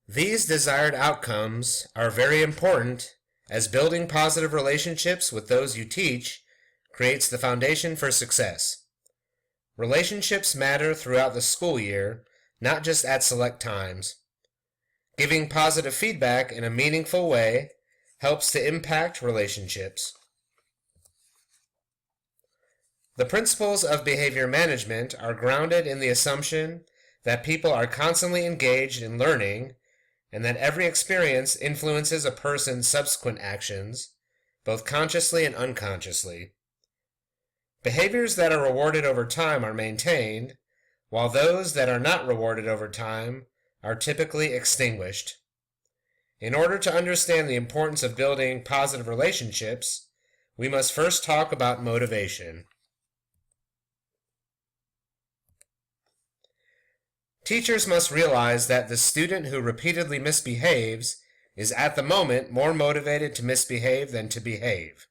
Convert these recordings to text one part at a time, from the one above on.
These desired outcomes are very important as building positive relationships with those you teach creates the foundation for success. Relationships matter throughout the school year, not just at select times. Giving positive feedback in a meaningful way helps to impact relationships. The principles of behavior management are grounded in the assumption that people are constantly engaged in learning and that every experience influences a person's subsequent actions, both consciously and unconsciously. Behaviors that are rewarded over time are maintained, while those that are not rewarded over time are typically extinguished. In order to understand the importance of building positive relationships, we must first talk about motivation. Teachers must realize that the student who repeatedly misbehaves is at the moment more motivated to misbehave than to behave.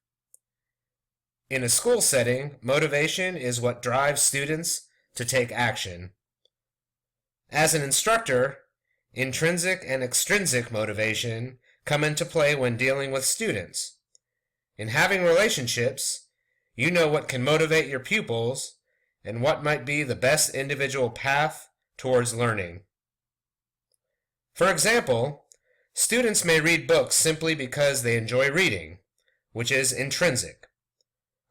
In a school setting, motivation is what drives students to take action. As an instructor, intrinsic and extrinsic motivation come into play when dealing with students. In having relationships, you know what can motivate your pupils and what might be the best individual path towards learning. For example, students may read books simply because they enjoy reading, which is intrinsic.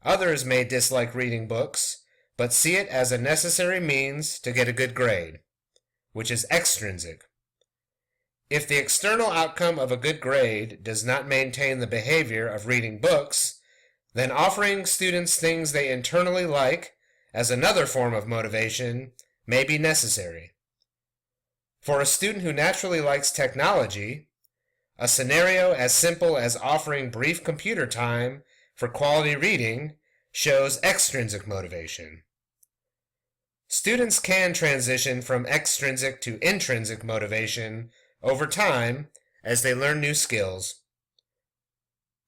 Others may dislike reading books, but see it as a necessary means to get a good grade, which is extrinsic. If the external outcome of a good grade does not maintain the behavior of reading books, then offering students things they internally like as another form of motivation may be necessary. For a student who naturally likes technology, a scenario as simple as offering brief computer time for quality reading shows extrinsic motivation. Students can transition from extrinsic to intrinsic motivation over time as they learn new skills.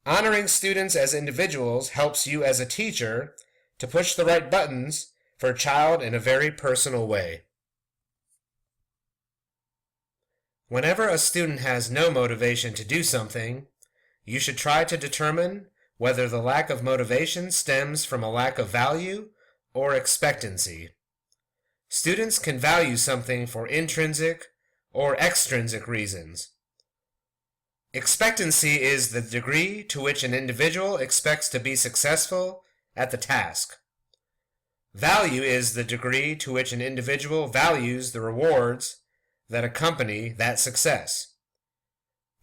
Honoring students as individuals helps you as a teacher to push the right buttons for a child in a very personal way. Whenever a student has no motivation to do something, you should try to determine whether the lack of motivation stems from a lack of value or expectancy. Students can value something for intrinsic or extrinsic reasons. Expectancy is the degree to which an individual expects to be successful at the task. Value is the degree to which an individual values the rewards that accompany that success.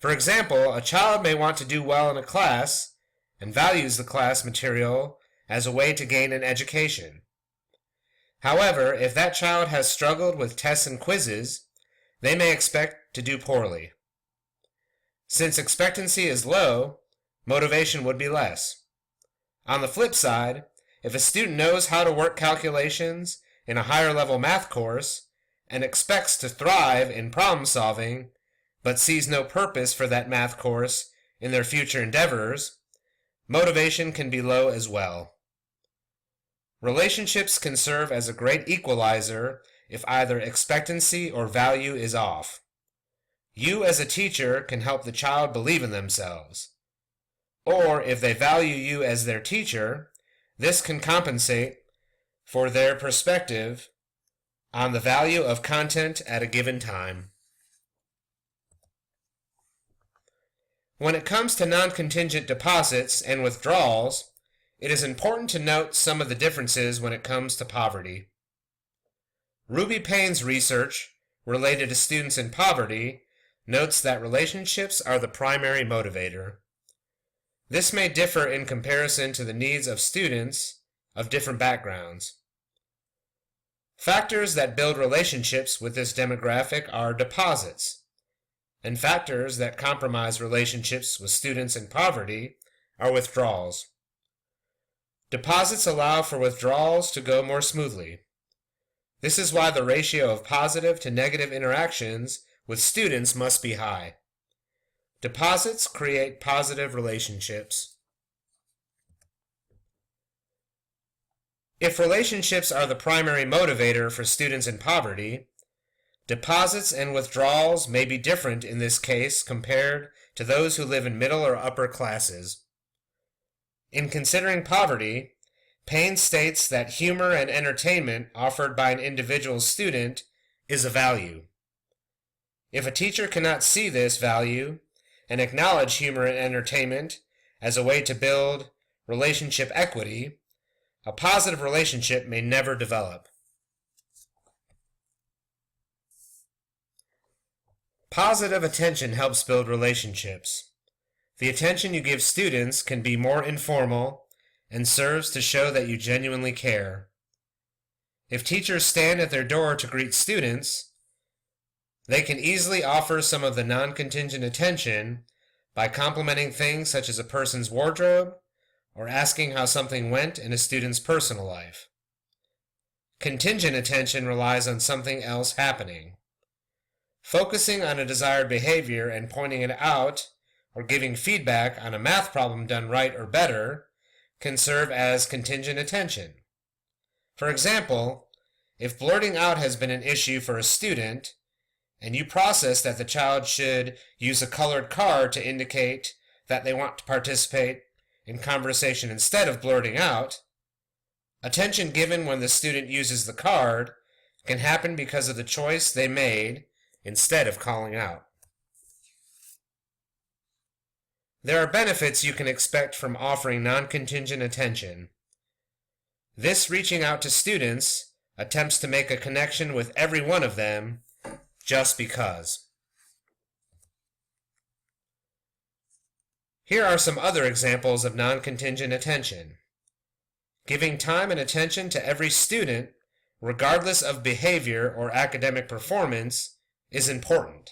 For example, a child may want to do well in a class and values the class material as a way to gain an education. However, if that child has struggled with tests and quizzes, they may expect to do poorly. Since expectancy is low, motivation would be less. On the flip side, if a student knows how to work calculations in a higher level math course and expects to thrive in problem solving, but sees no purpose for that math course in their future endeavors, motivation can be low as well. Relationships can serve as a great equalizer if either expectancy or value is off. You as a teacher can help the child believe in themselves. Or if they value you as their teacher, this can compensate for their perspective on the value of content at a given time. When it comes to non-contingent deposits and withdrawals, it is important to note some of the differences when it comes to poverty. Ruby Payne's research related to students in poverty notes that relationships are the primary motivator. This may differ in comparison to the needs of students of different backgrounds. Factors that build relationships with this demographic are deposits, and factors that compromise relationships with students in poverty are withdrawals. Deposits allow for withdrawals to go more smoothly. This is why the ratio of positive to negative interactions with students must be high. Deposits create positive relationships. If relationships are the primary motivator for students in poverty, Deposits and withdrawals may be different in this case compared to those who live in middle or upper classes. In considering poverty, Payne states that humor and entertainment offered by an individual student is a value. If a teacher cannot see this value and acknowledge humor and entertainment as a way to build relationship equity, a positive relationship may never develop. Positive attention helps build relationships. The attention you give students can be more informal and serves to show that you genuinely care. If teachers stand at their door to greet students, they can easily offer some of the non-contingent attention by complimenting things such as a person's wardrobe or asking how something went in a student's personal life. Contingent attention relies on something else happening. Focusing on a desired behavior and pointing it out or giving feedback on a math problem done right or better can serve as contingent attention. For example, if blurting out has been an issue for a student and you process that the child should use a colored card to indicate that they want to participate in conversation instead of blurting out, attention given when the student uses the card can happen because of the choice they made instead of calling out. There are benefits you can expect from offering non-contingent attention. This reaching out to students attempts to make a connection with every one of them just because. Here are some other examples of non-contingent attention. Giving time and attention to every student, regardless of behavior or academic performance, is important.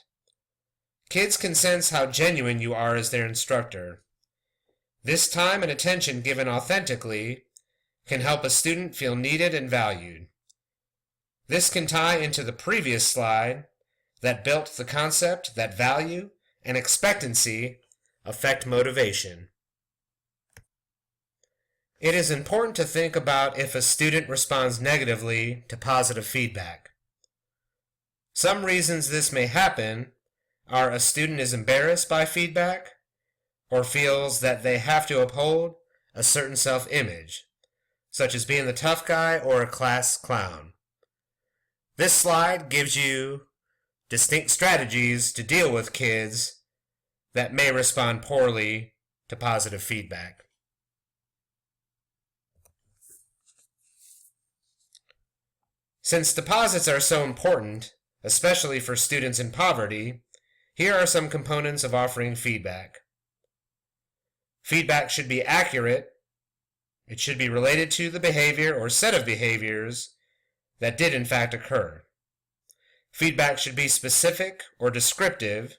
Kids can sense how genuine you are as their instructor. This time and attention given authentically can help a student feel needed and valued. This can tie into the previous slide that built the concept that value and expectancy affect motivation. It is important to think about if a student responds negatively to positive feedback. Some reasons this may happen are a student is embarrassed by feedback or feels that they have to uphold a certain self-image, such as being the tough guy or a class clown. This slide gives you distinct strategies to deal with kids that may respond poorly to positive feedback. Since deposits are so important, especially for students in poverty, here are some components of offering feedback. Feedback should be accurate. It should be related to the behavior or set of behaviors that did in fact occur. Feedback should be specific or descriptive,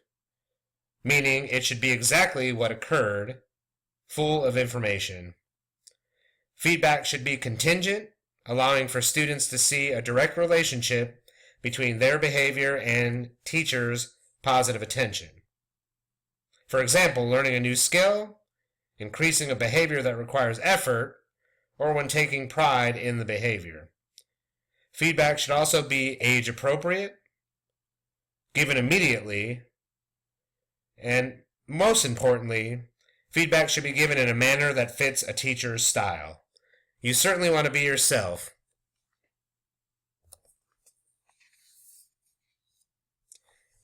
meaning it should be exactly what occurred, full of information. Feedback should be contingent, allowing for students to see a direct relationship between their behavior and teachers' positive attention. For example, learning a new skill, increasing a behavior that requires effort, or when taking pride in the behavior. Feedback should also be age appropriate, given immediately, and most importantly, feedback should be given in a manner that fits a teacher's style. You certainly want to be yourself.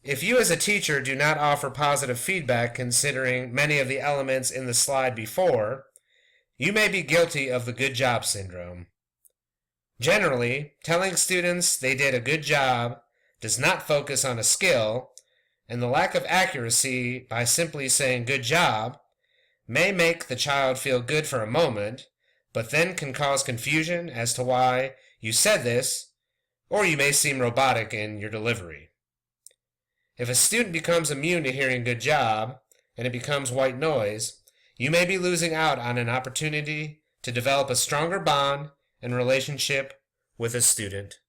If you as a teacher do not offer positive feedback considering many of the elements in the slide before, you may be guilty of the good job syndrome. Generally, telling students they did a good job does not focus on a skill, and the lack of accuracy by simply saying good job may make the child feel good for a moment, but then can cause confusion as to why you said this, or you may seem robotic in your delivery. If a student becomes immune to hearing good job, and it becomes white noise, you may be losing out on an opportunity to develop a stronger bond and relationship with a student.